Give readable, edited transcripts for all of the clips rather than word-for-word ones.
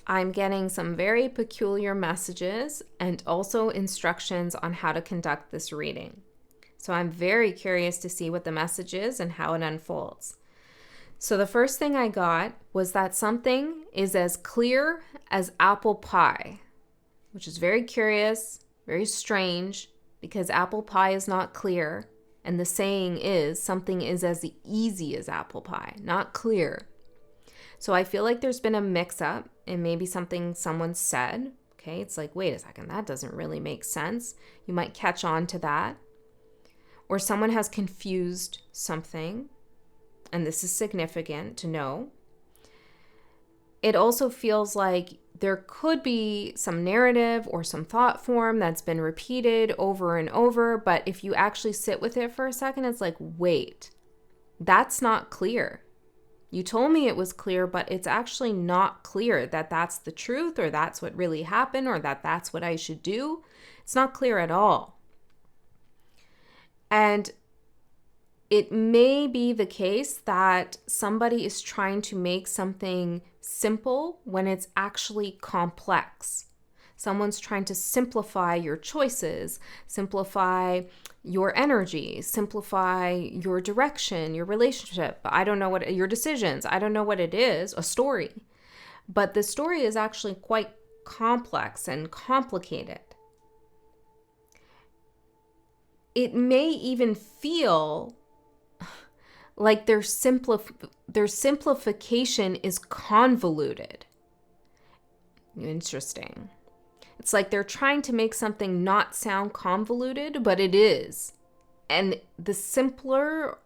I'm getting some very peculiar messages and also instructions on how to conduct this reading. So I'm very curious to see what the message is and how it unfolds. So the first thing I got was that something is as clear as apple pie, which is very curious, very strange, because apple pie is not clear. And the saying is something is as easy as apple pie, not clear. So I feel like there's been a mix-up and maybe something someone said. Okay, it's like, wait a second, that doesn't really make sense. You might catch on to that. Or someone has confused something, and this is significant to know. It also feels like there could be some narrative or some thought form that's been repeated over and over, but if you actually sit with it for a second, it's like, wait, that's not clear. You told me it was clear, but it's actually not clear that that's the truth or that's what really happened or that that's what I should do. It's not clear at all. And it may be the case that somebody is trying to make something simple when it's actually complex. Someone's trying to simplify your choices, simplify your energy, simplify your direction, your relationship. I don't know what your decisions. I don't know what it is, a story. But the story is actually quite complex and complicated. It may even feel like their simplification is convoluted. Interesting. It's like they're trying to make something not sound convoluted, but it is. And the simpler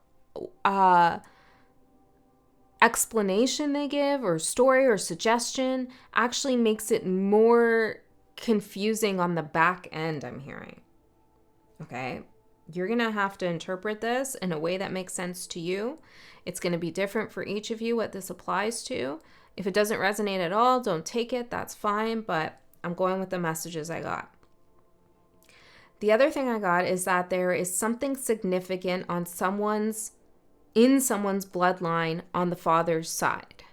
explanation they give or story or suggestion actually makes it more confusing on the back end, I'm hearing. Okay? You're going to have to interpret this in a way that makes sense to you. It's going to be different for each of you what this applies to. If it doesn't resonate at all, don't take it. That's fine, but I'm going with the messages I got. The other thing I got is that there is something significant in someone's bloodline on the father's side.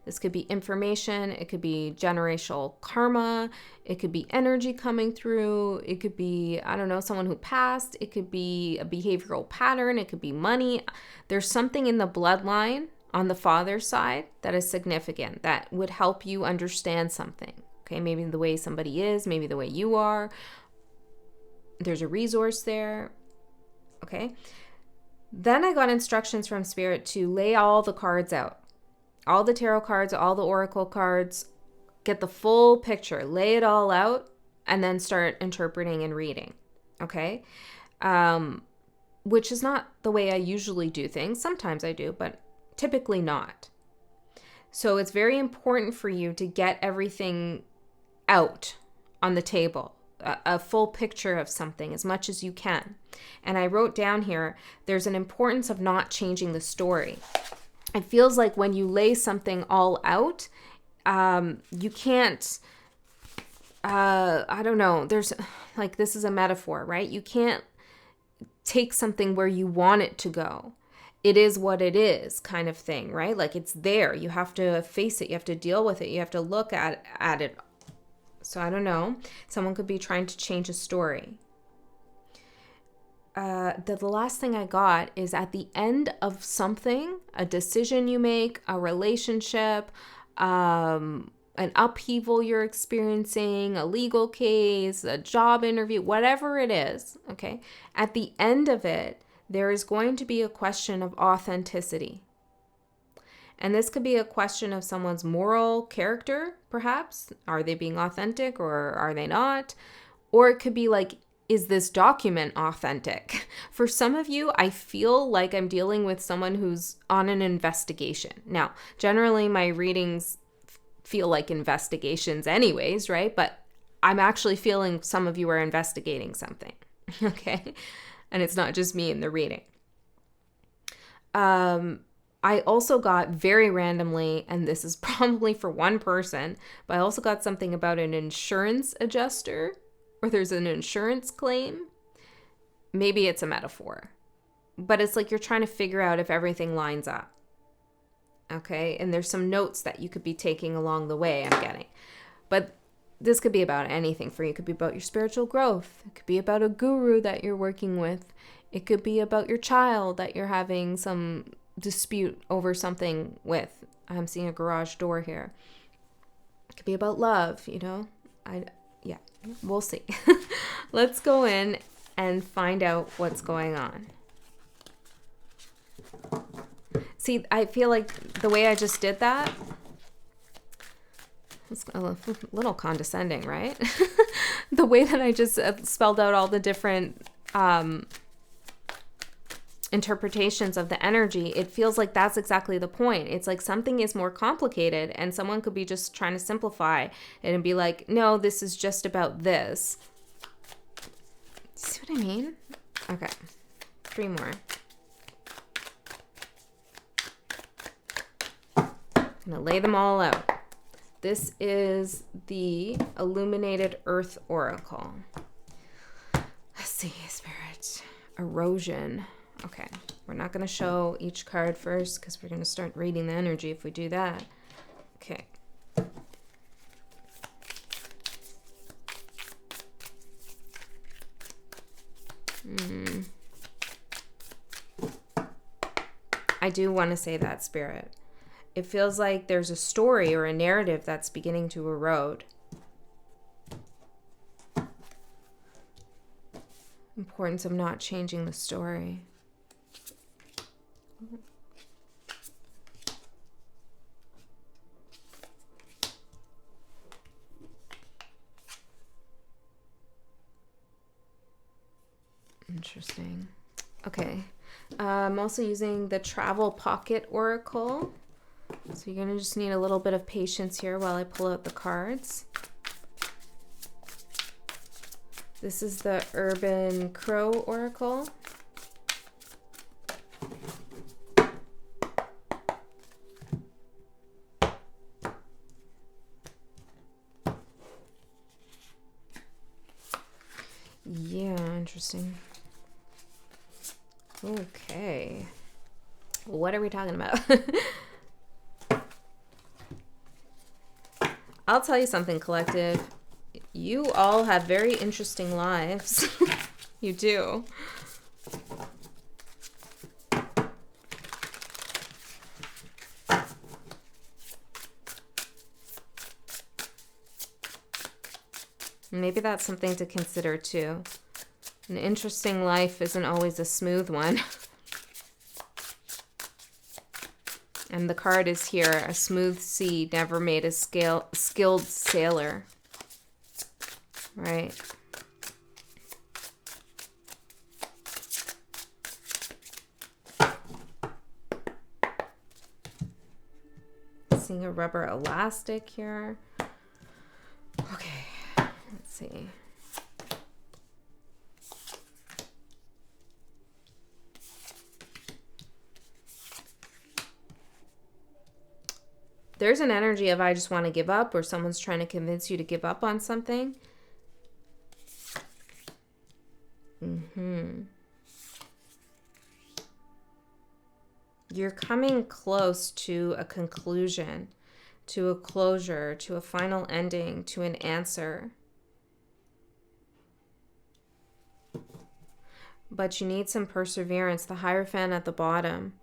This could be information, it could be generational karma, it could be energy coming through, it could be, I don't know, someone who passed, it could be a behavioral pattern, it could be money. There's something in the bloodline on the father's side that is significant that would help you understand something. Okay, maybe the way somebody is, maybe the way you are. There's a resource there. Okay. Then I got instructions from Spirit to lay all the cards out. All the tarot cards, all the oracle cards, get the full picture, lay it all out, and then start interpreting and reading, okay? Which is not the way I usually do things. Sometimes I do, but typically not. So it's very important for you to get everything out on the table, a full picture of something as much as you can. And I wrote down here, there's an importance of not changing the story. It feels like when you lay something all out, you can't, I don't know, there's like, this is a metaphor, right? You can't take something where you want it to go. It is what it is kind of thing, right? Like it's there. You have to face it. You have to deal with it. You have to look at it. So I don't know. Someone could be trying to change a story. The last thing I got is at the end of something, a decision you make, a relationship, an upheaval you're experiencing, a legal case, a job interview, whatever it is, okay? At the end of it, there is going to be a question of authenticity. And this could be a question of someone's moral character, perhaps. Are they being authentic or are they not? Or it could be like, is this document authentic? For some of you, I feel like I'm dealing with someone who's on an investigation. Now, generally my readings feel like investigations anyways, right? But I'm actually feeling some of you are investigating something, okay? And it's not just me in the reading. I also got very randomly, and this is probably for one person, but I also got something about an insurance adjuster, or there's an insurance claim. Maybe it's a metaphor, but it's like you're trying to figure out if everything lines up. Okay. And there's some notes that you could be taking along the way, I'm getting. But this could be about anything for you. It could be about your spiritual growth. It could be about a guru that you're working with. It could be about your child that you're having some dispute over something with. I'm seeing a garage door here. It could be about love, you know. Yeah, we'll see. Let's go in and find out what's going on. See, I feel like the way I just did that, it's a little condescending, right? The way that I just spelled out all the different interpretations of the energy, it feels like that's exactly the point. It's like something is more complicated and someone could be just trying to simplify it and be like, no, this is just about this. See what I mean? Okay, 3 more. I'm gonna lay them all out. This is the Illuminated Earth Oracle. Let's see, Spirit. Erosion. Okay, we're not going to show each card first because we're going to start reading the energy if we do that. Okay. I do want to say that, Spirit. It feels like there's a story or a narrative that's beginning to erode. Importance of not changing the story. Interesting. Okay. I'm also using the Travel Pocket Oracle. So you're going to just need a little bit of patience here while I pull out the cards. This is the Urban Crow Oracle. Yeah, interesting. Okay. What are we talking about? I'll tell you something, collective. You all have very interesting lives. You do. Maybe that's something to consider too. An interesting life isn't always a smooth one. And the card is here, a smooth sea never made a skilled sailor. Right. Seeing a rubber elastic here. Okay, let's see. There's an energy of I just want to give up, or someone's trying to convince you to give up on something. You're coming close to a conclusion, to a closure, to a final ending, to an answer. But you need some perseverance. The Hierophant at the bottom.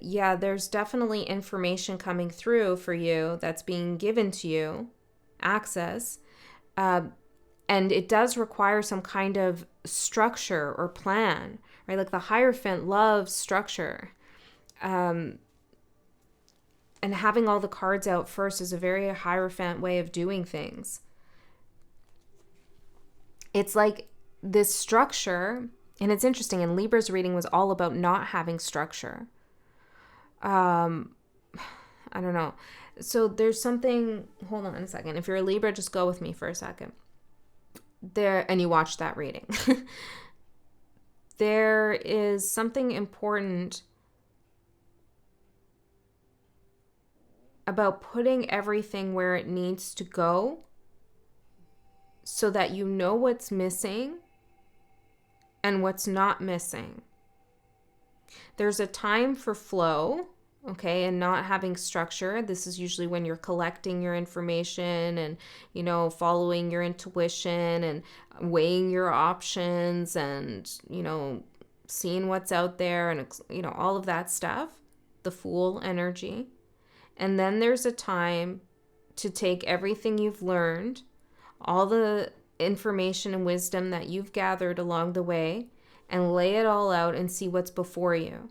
Yeah, there's definitely information coming through for you that's being given to you, access. And it does require some kind of structure or plan, right? Like the Hierophant loves structure. And having all the cards out first is a very Hierophant way of doing things. It's like this structure, and it's interesting, and Libra's reading was all about not having structure. I don't know. So there's something, hold on a second. If you're a Libra, just go with me for a second. There, and you watch that reading. There is something important about putting everything where it needs to go so that you know what's missing and what's not missing. There's a time for flow, Okay, and not having structure. This is usually when you're collecting your information and, following your intuition and weighing your options and, seeing what's out there and, all of that stuff, the Fool energy. And then there's a time to take everything you've learned, all the information and wisdom that you've gathered along the way, and lay it all out and see what's before you.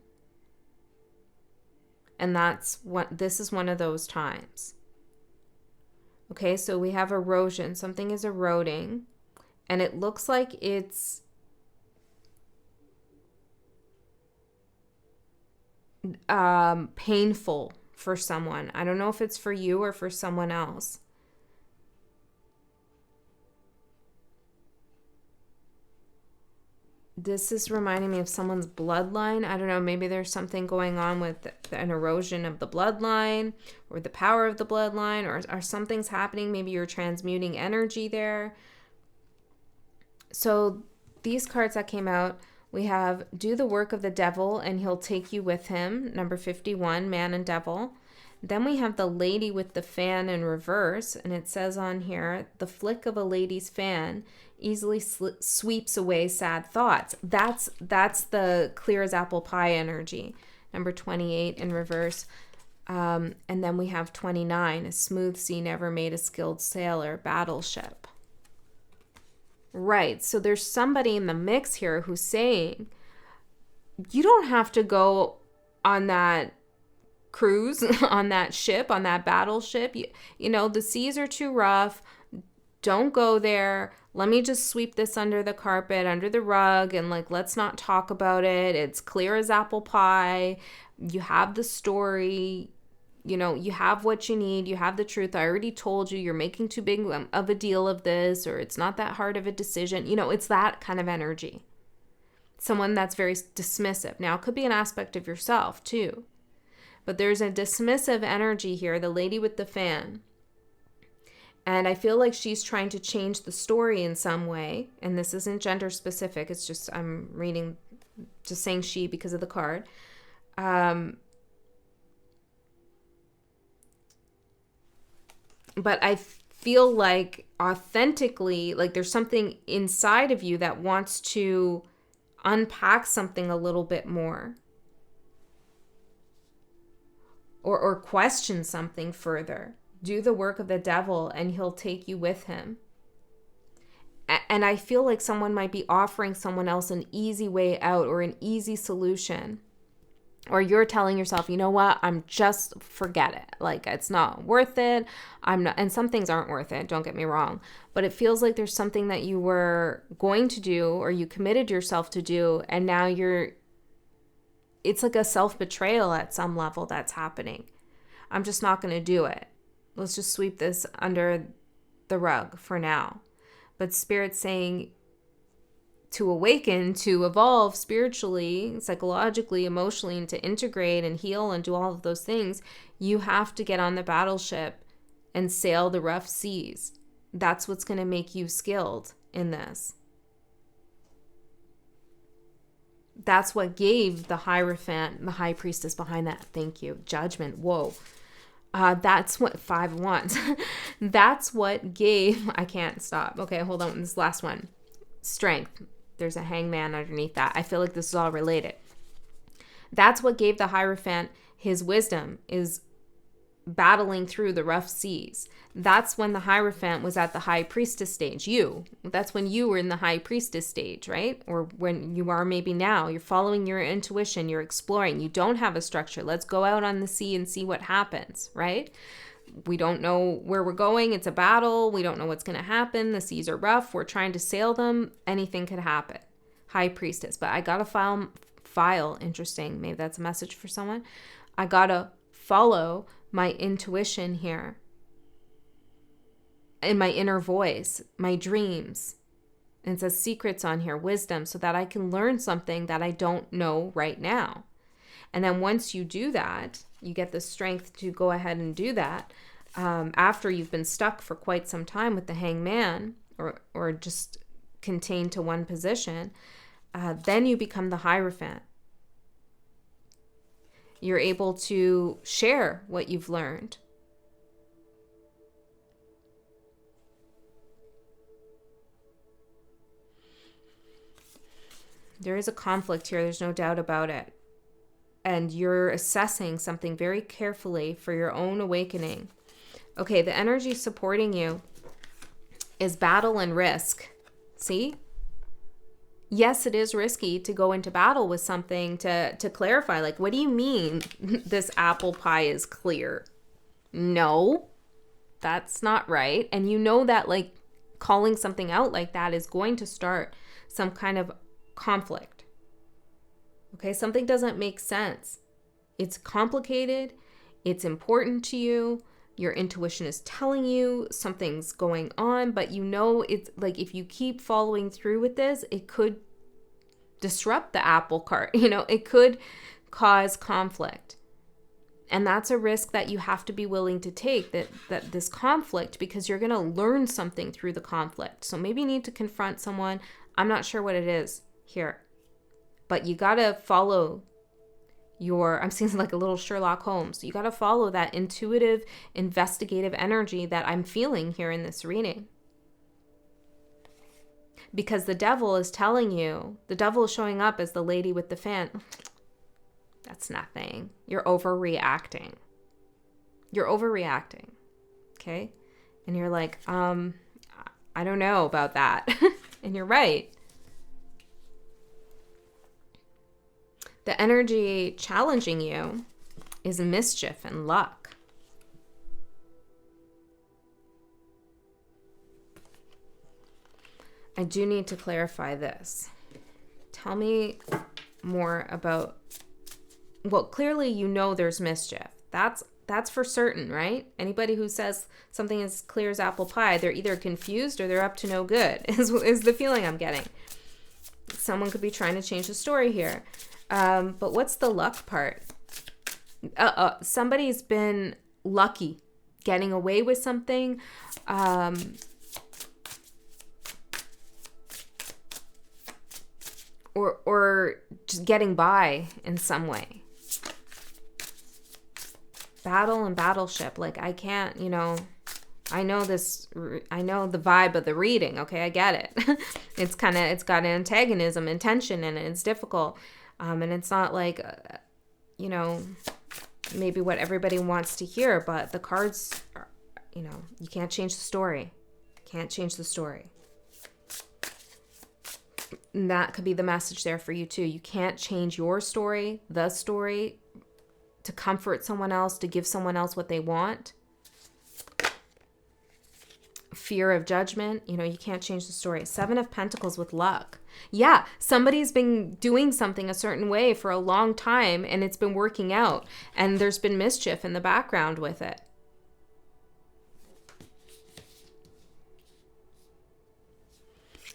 And this is one of those times. Okay, so we have erosion. Something is eroding, and it looks like it's painful for someone. I don't know if it's for you or for someone else. This is reminding me of someone's bloodline. I don't know, maybe there's something going on with an erosion of the bloodline or the power of the bloodline, or something's happening. Maybe you're transmuting energy there. So these cards that came out, we have do the work of the devil and he'll take you with him. Number 51, man and devil. Then we have the lady with the fan in reverse, and it says on here, the flick of a lady's fan easily sweeps away sad thoughts. That's the clear as apple pie energy. Number 28 in reverse. And then we have 29, a smooth sea never made a skilled sailor, battleship. Right, so there's somebody in the mix here who's saying, you don't have to go on that cruise, on that ship, on that battleship. The seas are too rough. Don't go there. Let me just sweep this under the carpet, under the rug, and let's not talk about it. It's clear as apple pie. You have the story. You have what you need. You have the truth. I already told you. You're making too big of a deal of this, or it's not that hard of a decision. It's that kind of energy. Someone that's very dismissive. Now, it could be an aspect of yourself too. But there's a dismissive energy here, the lady with the fan. And I feel like she's trying to change the story in some way. And this isn't gender specific. It's just, I'm reading, just saying she because of the card. But I feel like authentically, there's something inside of you that wants to unpack something a little bit more. Or question something further. Do the work of the devil and he'll take you with him. And I feel like someone might be offering someone else an easy way out or an easy solution. Or you're telling yourself, you know what, forget it. It's not worth it. And some things aren't worth it, don't get me wrong. But it feels like there's something that you were going to do or you committed yourself to do, and now it's like a self-betrayal at some level that's happening. I'm just not going to do it. Let's just sweep this under the rug for now. But Spirit's saying to awaken, to evolve spiritually, psychologically, emotionally, and to integrate and heal and do all of those things, you have to get on the battleship and sail the rough seas. That's what's going to make you skilled in this. That's what gave the Hierophant, the high priestess behind that. Thank you. Judgment. Whoa. That's what 5 wands. That's what gave, I can't stop. Okay, hold on. This last one. Strength. There's a hangman underneath that. I feel like this is all related. That's what gave the Hierophant his wisdom, is battling through the rough seas. That's when the Hierophant was at the high priestess stage. That's when you were in the high priestess stage, right? Or when you are maybe now. You're following your intuition. You're exploring. You don't have a structure. Let's go out on the sea and see what happens, right? We don't know where we're going. It's a battle. We don't know what's going to happen. The seas are rough. We're trying to sail them. Anything could happen. High priestess. But I got to file. Interesting. Maybe that's a message for someone. I got to follow my intuition here, in my inner voice, my dreams. And it says secrets on here, wisdom, so that I can learn something that I don't know right now. And then once you do that, you get the strength to go ahead and do that. After you've been stuck for quite some time with the hangman, or just contained to one position, then you become the Hierophant. You're able to share what you've learned. There is a conflict here. There's no doubt about it. And you're assessing something very carefully for your own awakening. Okay, the energy supporting you is battle and risk. See? Yes, it is risky to go into battle with something to clarify. Like, what do you mean this apple pie is clear? No, that's not right. And you know that, like, calling something out like that is going to start some kind of conflict. Okay, something doesn't make sense. It's complicated. It's important to you. Your intuition is telling you something's going on, but you know it's like if you keep following through with this, it could disrupt the apple cart. You know, it could cause conflict. And that's a risk that you have to be willing to take, that this conflict, because you're going to learn something through the conflict. So maybe you need to confront someone. I'm not sure what it is here, but you got to follow I'm seeing like a little Sherlock Holmes. You got to follow that intuitive, investigative energy that I'm feeling here in this reading. Because the devil is telling you, the devil is showing up as the lady with the fan. That's nothing. You're overreacting. You're overreacting. Okay? And you're like, I don't know about that. And you're right. The energy challenging you is mischief and luck. I do need to clarify this. Tell me more about, well, clearly you know there's mischief. That's for certain, right? Anybody who says something as clear as apple pie, they're either confused or they're up to no good, is the feeling I'm getting. Someone could be trying to change the story here. But what's the luck part? Somebody's been lucky getting away with something. Or just getting by in some way. Battle and battleship. Like, I can't, I know the vibe of the reading. Okay, I get it. It's got antagonism and tension in it. It's difficult. And it's not like, maybe what everybody wants to hear, but the cards are, you can't change the story. Can't change the story. And that could be the message there for you too. You can't change your story, the story, to comfort someone else, to give someone else what they want. Fear of judgment, you can't change the story. 7 of Pentacles with luck. Yeah, somebody's been doing something a certain way for a long time and it's been working out, and there's been mischief in the background with it.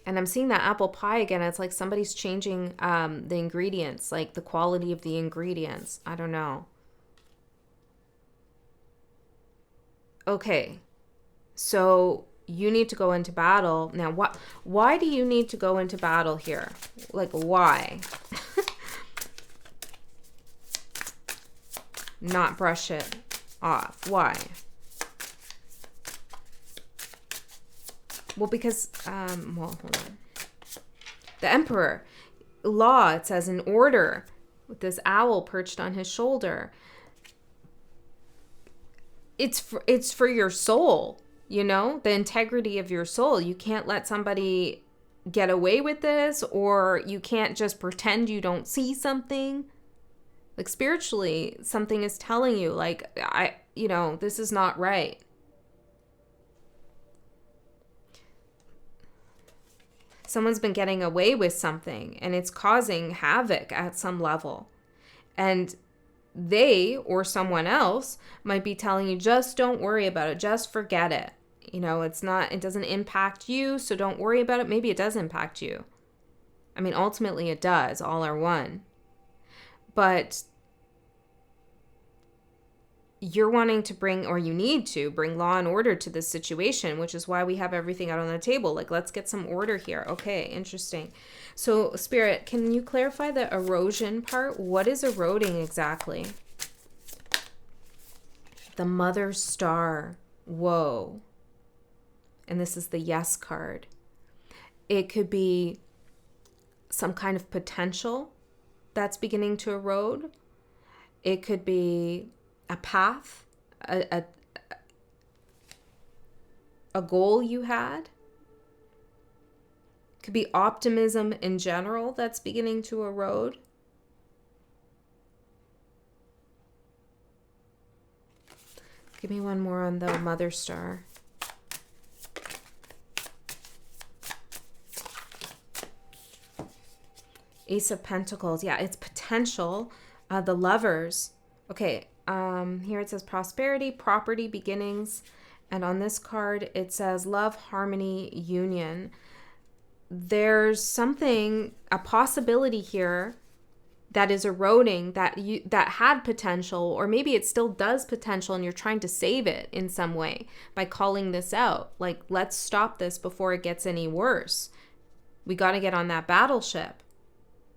And I'm seeing that apple pie again. It's like somebody's changing the ingredients, like the quality of the ingredients. I don't know. Okay, so you need to go into battle. Now, why do you need to go into battle here? Like, why? Not brush it off. Why? Well, because, hold on. The Emperor. Law, it says, in order, with this owl perched on his shoulder. It's for your soul, the integrity of your soul. You can't let somebody get away with this, or you can't just pretend you don't see something. Like, spiritually, something is telling you, like, this is not right. Someone's been getting away with something and it's causing havoc at some level. And they or someone else might be telling you, just don't worry about it. Just forget it. It doesn't impact you, so don't worry about it. Maybe it does impact you. I mean, ultimately it does. All are one. But you're wanting to bring, or you need to bring, law and order to this situation, which is why we have everything out on the table. Like, let's get some order here. Okay, interesting. So, Spirit, can you clarify the erosion part? What is eroding exactly? The Mother Star. Whoa. And this is the Yes card. It could be some kind of potential that's beginning to erode. It could be a path, a goal you had. It could be optimism in general that's beginning to erode. Give me one more on the Mother Star. Ace of Pentacles. Yeah, it's potential. The Lovers. Okay, here it says prosperity, property, beginnings. And on this card, it says love, harmony, union. There's something, a possibility here that is eroding that had potential, or maybe it still does potential and you're trying to save it in some way by calling this out. Like, let's stop this before it gets any worse. We got to get on that battleship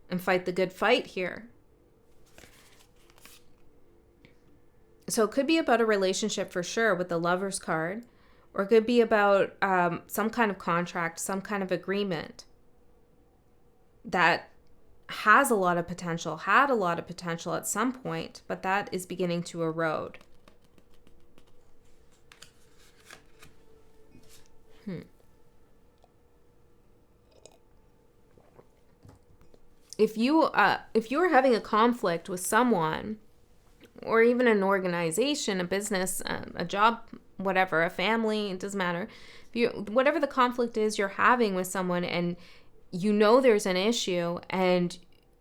and fight the good fight here. So it could be about a relationship for sure with the Lovers card, or it could be about some kind of contract, some kind of agreement that has a lot of potential, had a lot of potential at some point, but that is beginning to erode. If you are having a conflict with someone, or even an organization, a business, a job, whatever, a family, it doesn't matter. Whatever the conflict is you're having with someone, and you know there's an issue and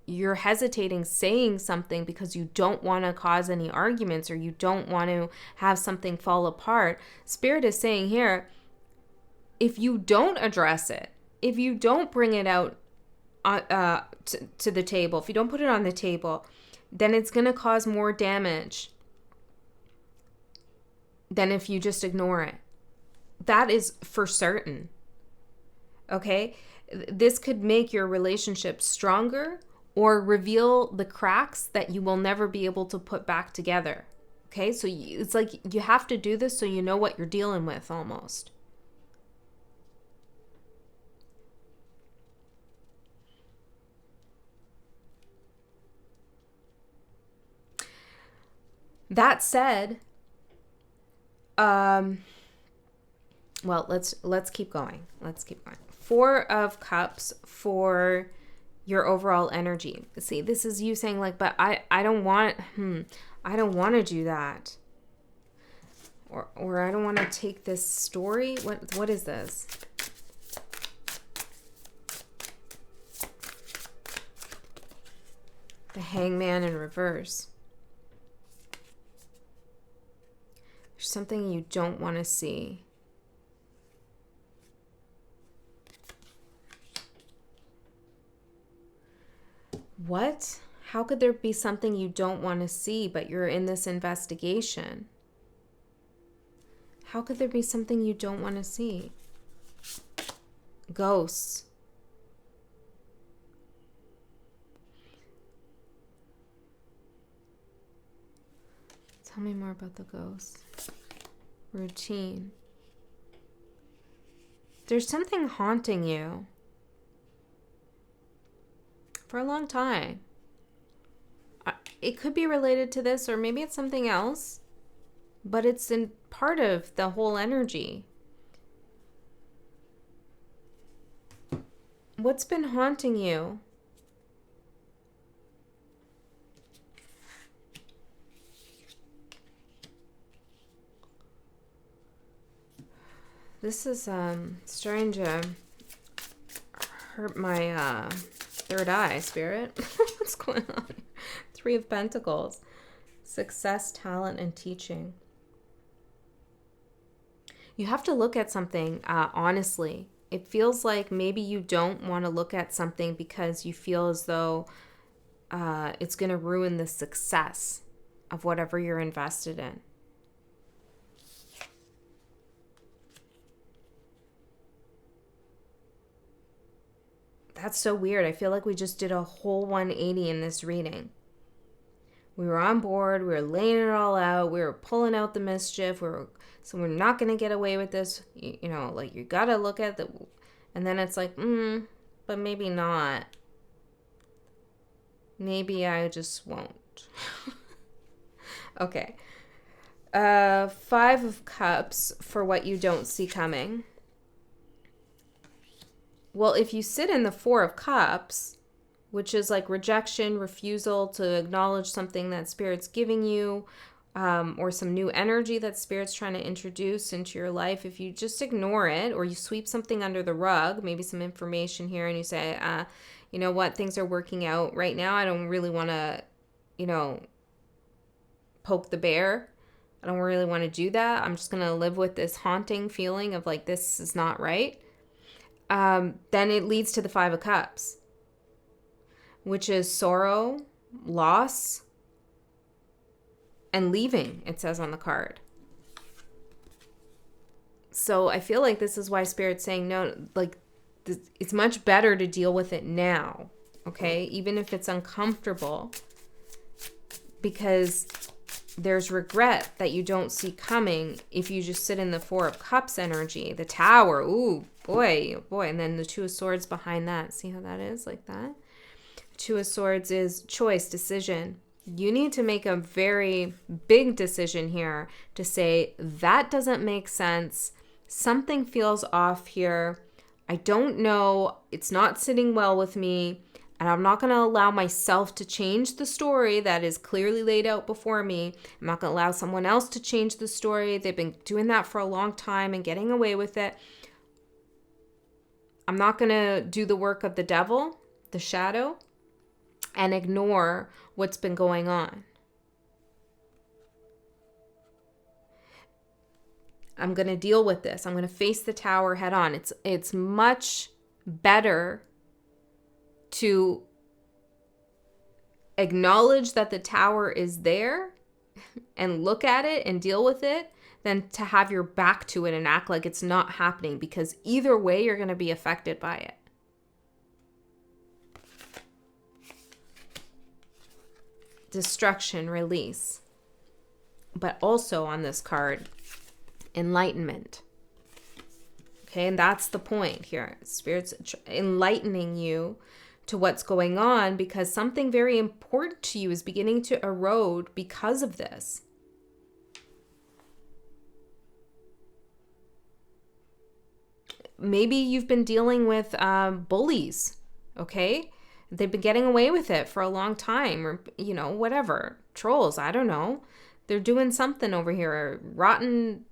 you're hesitating saying something because you don't want to cause any arguments, or you don't want to have something fall apart. Spirit is saying here, if you don't address it, if you don't bring it out to the table, if you don't put it on the table, then it's going to cause more damage than if you just ignore it. That is for certain. Okay? This could make your relationship stronger or reveal the cracks that you will never be able to put back together. Okay? So it's like you have to do this so you know what you're dealing with almost. That said, well, let's keep going. Let's keep going. 4 of Cups for your overall energy. See, this is you saying like, but I don't want to do that. Or I don't want to take this story. What is this? The Hangman in reverse. There's something you don't want to see. What? How could there be something you don't want to see, but you're in this investigation? How could there be something you don't want to see? Ghosts. Tell me more about the ghosts. Routine. There's something haunting you for a long time. It could be related to this, or maybe it's something else, but it's in part of the whole energy. What's been haunting you? This is starting to hurt my third eye, Spirit. What's going on? 3 of Pentacles. Success, talent, and teaching. You have to look at something honestly. It feels like maybe you don't want to look at something because you feel as though it's going to ruin the success of whatever you're invested in. That's so weird. I feel like we just did a whole 180 in this reading. We were on board. We were laying it all out. We were pulling out the mischief. So we're not going to get away with this. You know, like, you got to look at the, and then it's like, but maybe not. Maybe I just won't. Okay. 5 of Cups for what you don't see coming. Well, if you sit in the 4 of Cups, which is like rejection, refusal to acknowledge something that Spirit's giving you, or some new energy that Spirit's trying to introduce into your life, if you just ignore it, or you sweep something under the rug, maybe some information here, and you say, you know what, things are working out right now. I don't really want to, you know, poke the bear. I don't really want to do that. I'm just going to live with this haunting feeling of like, this is not right. Then it leads to the 5 of Cups, which is sorrow, loss, and leaving, it says on the card. So I feel like this is why Spirit's saying, no, like, it's much better to deal with it now, okay? Even if it's uncomfortable, because there's regret that you don't see coming if you just sit in the 4 of Cups energy. The Tower, ooh, boy, and then the 2 of Swords behind that. See how that is, like that? 2 of Swords is choice, decision. You need to make a very big decision here to say, that doesn't make sense. Something feels off here. I don't know. It's not sitting well with me. And I'm not going to allow myself to change the story that is clearly laid out before me. I'm not going to allow someone else to change the story. They've been doing that for a long time and getting away with it. I'm not going to do the work of the devil, the shadow, and ignore what's been going on. I'm going to deal with this. I'm going to face the Tower head on. It's much better to acknowledge that the Tower is there and look at it and deal with it than to have your back to it and act like it's not happening, because either way you're going to be affected by it. Destruction, release. But also on this card, enlightenment. Okay, and that's the point here. Spirit's enlightening you to what's going on, because something very important to you is beginning to erode because of this. Maybe you've been dealing with bullies, okay? They've been getting away with it for a long time, or, you know, whatever. Trolls, I don't know. They're doing something over here. Rotten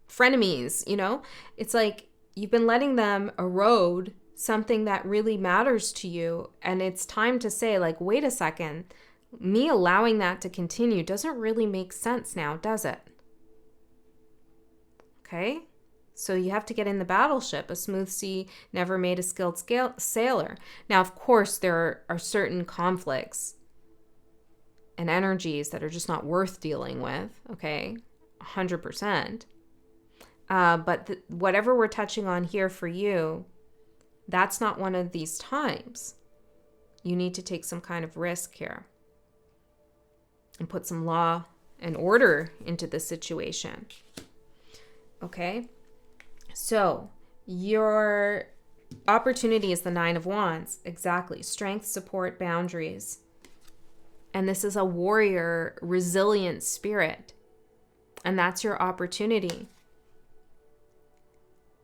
frenemies, you know? It's like you've been letting them erode something that really matters to you. And it's time to say, like, wait a second. Me allowing that to continue doesn't really make sense now, does it? Okay? So you have to get in the battleship. A smooth sea never made a skilled sailor. Now, of course, there are certain conflicts and energies that are just not worth dealing with, okay? 100%. But whatever we're touching on here for you, that's not one of these times. You need to take some kind of risk here and put some law and order into the situation, okay? So your opportunity is the 9 of Wands. Exactly. Strength, support, boundaries. And this is a warrior, resilient spirit. And that's your opportunity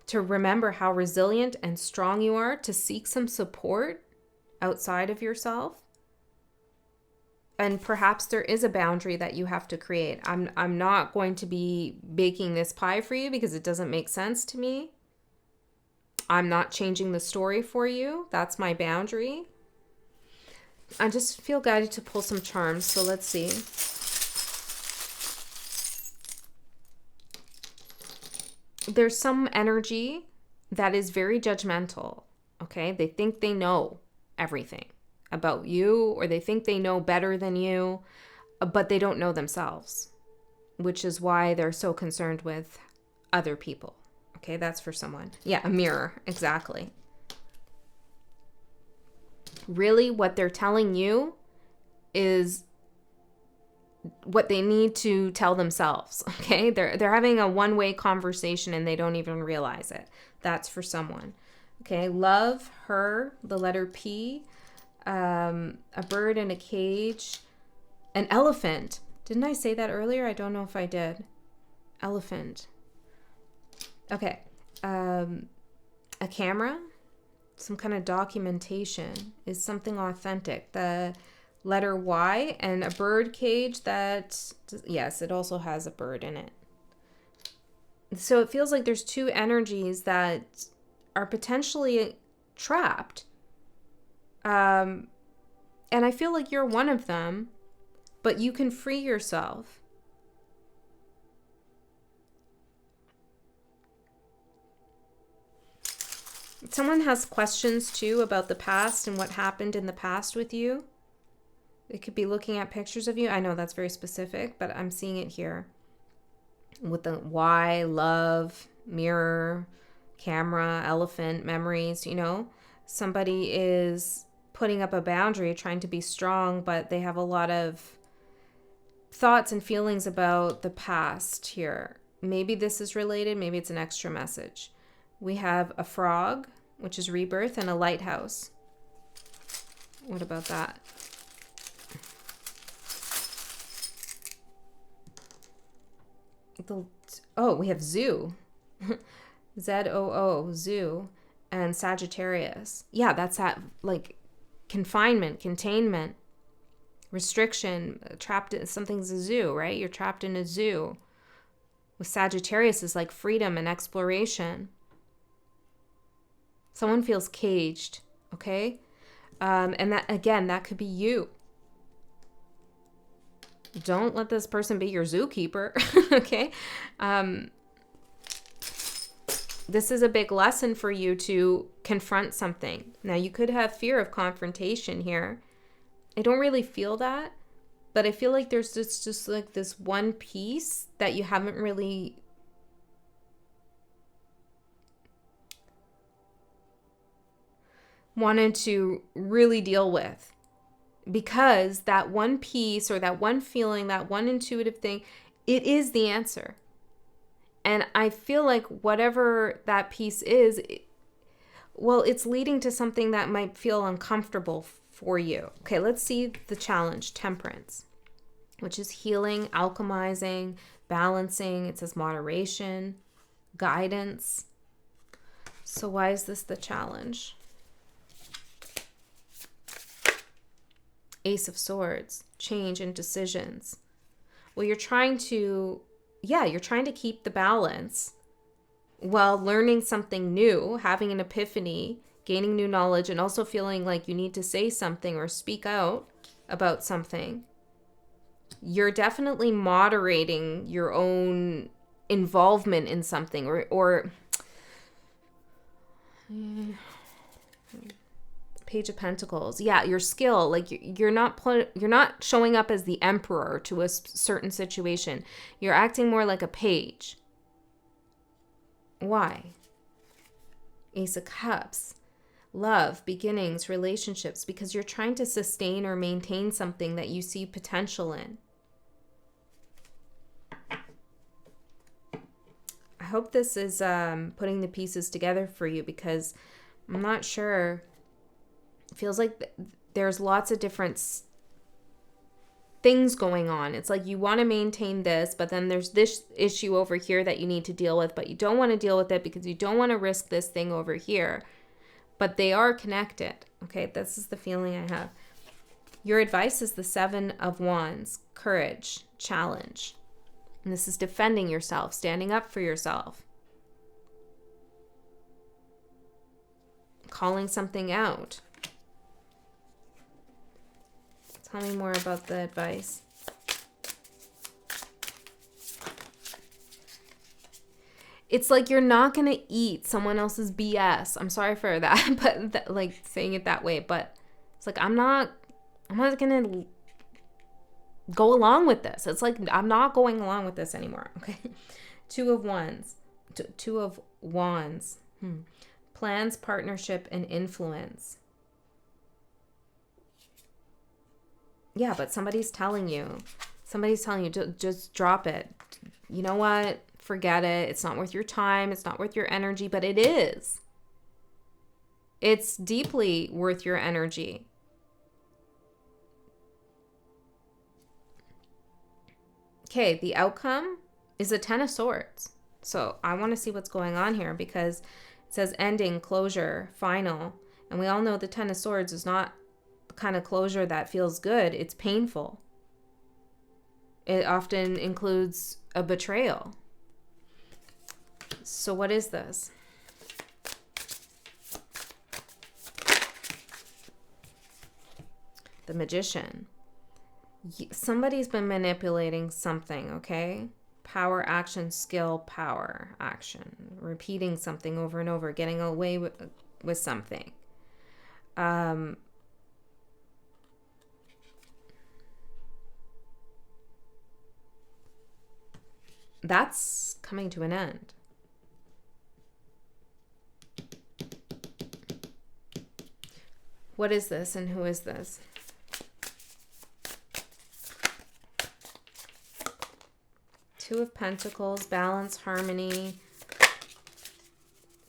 to remember how resilient and strong you are, to seek some support outside of yourself. And perhaps there is a boundary that you have to create. I'm not going to be baking this pie for you because it doesn't make sense to me. I'm not changing the story for you. That's my boundary. I just feel guided to pull some charms. So let's see. There's some energy that is very judgmental. Okay? They think they know everything about you, or they think they know better than you, but they don't know themselves, which is why they're so concerned with other people. Okay, that's for someone. Yeah, a mirror, exactly. Really, what they're telling you is what they need to tell themselves. Okay, they're having a one-way conversation and they don't even realize it. That's for someone. Okay, love, her, the letter P, a bird in a cage, an elephant. Didn't I say that earlier? I don't know if I did. Elephant. Okay, a camera, some kind of documentation, is something authentic. The letter Y, and a bird cage that, yes, it also has a bird in it. So it feels like there's two energies that are potentially trapped. And I feel like you're one of them, but you can free yourself. Someone has questions too about the past and what happened in the past with you. It could be looking at pictures of you. I know that's very specific, but I'm seeing it here. With the Y, love, mirror, camera, elephant, memories, you know. Somebody is putting up a boundary, trying to be strong, but they have a lot of thoughts and feelings about the past here. Maybe this is related. Maybe it's an extra message. We have a frog, which is rebirth, and a lighthouse. What about that? We have zoo. Z-O-O, zoo, and Sagittarius. Yeah, that's that, like, confinement, containment, restriction, trapped in something's a zoo, right? You're trapped in a zoo. With Sagittarius is like freedom and exploration. Someone feels caged, okay? And that, again, that could be you. Don't let this person be your zookeeper, okay? This is a big lesson for you to confront something. Now, you could have fear of confrontation here. I don't really feel that, but I feel like there's just like this one piece that you haven't really wanted to really deal with. Because that one piece or that one feeling, that one intuitive thing, it is the answer. And I feel like whatever that piece is, it's leading to something that might feel uncomfortable for you. Okay, let's see the challenge, temperance, which is healing, alchemizing, balancing. It says moderation, guidance. So why is this the challenge? Ace of Swords, change and decisions. Well, you're trying to keep the balance while learning something new, having an epiphany, gaining new knowledge, and also feeling like you need to say something or speak out about something. You're definitely moderating your own involvement in something or Page of Pentacles. Yeah, your skill. Like you're not showing up as the emperor to a certain situation. You're acting more like a page. Why? Ace of Cups. Love, beginnings, relationships, because you're trying to sustain or maintain something that you see potential in. I hope this is putting the pieces together for you, because I'm not sure. It feels like there's lots of different things going on. It's like you want to maintain this, but then there's this issue over here that you need to deal with, but you don't want to deal with it because you don't want to risk this thing over here. But they are connected. Okay, this is the feeling I have. Your advice is the Seven of Wands, courage, challenge. And this is defending yourself, standing up for yourself. Calling something out. Tell me more about the advice. It's like you're not going to eat someone else's BS. I'm sorry for that, but like saying it that way. But it's like, I'm not going to go along with this. It's like, I'm not going along with this anymore. Okay. Two of Wands. Plans, partnership, and influence. Somebody's telling you to just drop it. You know what? Forget it. It's not worth your time. It's not worth your energy, but it is. It's deeply worth your energy. Okay, the outcome is a 10 of Swords. So I want to see what's going on here because it says ending, closure, final. And we all know the 10 of Swords is not the kind of closure that feels good. It's painful. It often includes a betrayal. So what is this? The Magician. Somebody's been manipulating something, okay? Power, action, skill, power, action. Repeating something over and over, getting away with something. That's coming to an end. What is this and who is this? Two of Pentacles, balance, harmony,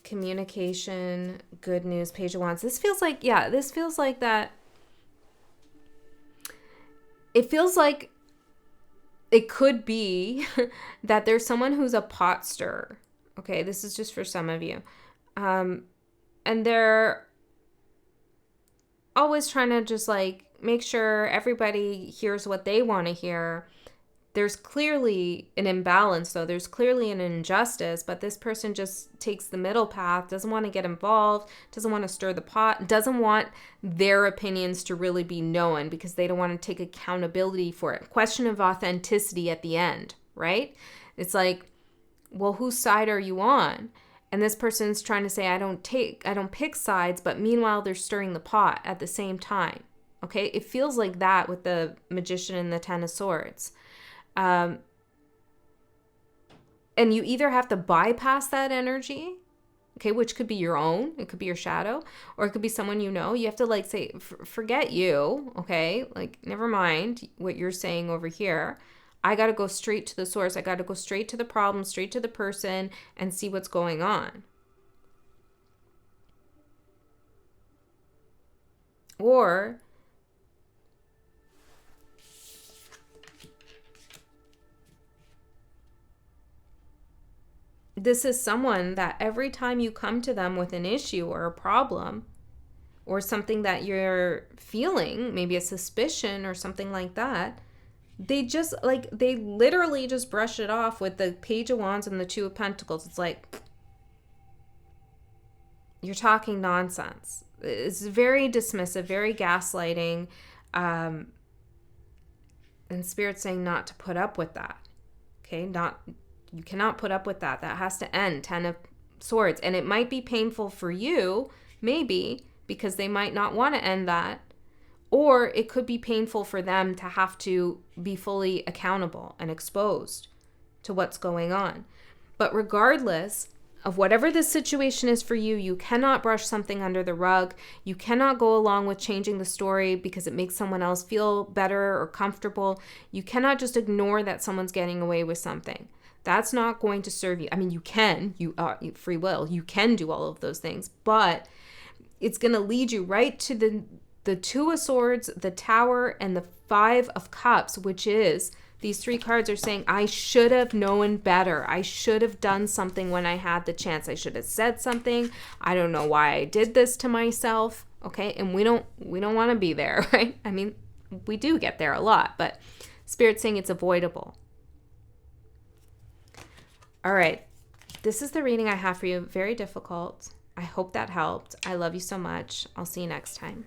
communication, good news, Page of Wands. This feels like, yeah, this feels like that. It feels like it could be that there's someone who's a pot stirrer. Okay, this is just for some of you. And they're always trying to just like make sure everybody hears what they want to hear. There's clearly an imbalance, though. There's clearly an injustice, but this person just takes the middle path, doesn't want to get involved, doesn't want to stir the pot, doesn't want their opinions to really be known because they don't want to take accountability for it. Question of authenticity at the end, right? It's like, well, whose side are you on? And this person's trying to say, I don't pick sides, but meanwhile, they're stirring the pot at the same time. Okay? It feels like that with the Magician and the Ten of Swords. And you either have to bypass that energy, okay, which could be your own, it could be your shadow, or it could be someone you know. You have to like say, forget you, okay, like never mind what you're saying over here. I got to go straight to the source. I got to go straight to the problem, straight to the person, and see what's going on. Or this is someone that every time you come to them with an issue or a problem or something that you're feeling, maybe a suspicion or something like that, they literally just brush it off with the Page of Wands and the Two of Pentacles. It's like, you're talking nonsense. It's very dismissive, very gaslighting. And Spirit's saying not to put up with that. Okay, you cannot put up with that. That has to end. 10 of Swords. And it might be painful for you, maybe, because they might not want to end that. Or it could be painful for them to have to be fully accountable and exposed to what's going on. But regardless of whatever the situation is for you, you cannot brush something under the rug. You cannot go along with changing the story because it makes someone else feel better or comfortable. You cannot just ignore that someone's getting away with something. That's not going to serve you. I mean, you can, free will, you can do all of those things, but it's going to lead you right to the Two of Swords, the Tower, and the Five of Cups, which is, these three cards are saying, I should have known better. I should have done something when I had the chance. I should have said something. I don't know why I did this to myself. Okay. And we don't want to be there, right? I mean, we do get there a lot, but Spirit's saying it's avoidable. All right. This is the reading I have for you. Very difficult. I hope that helped. I love you so much. I'll see you next time.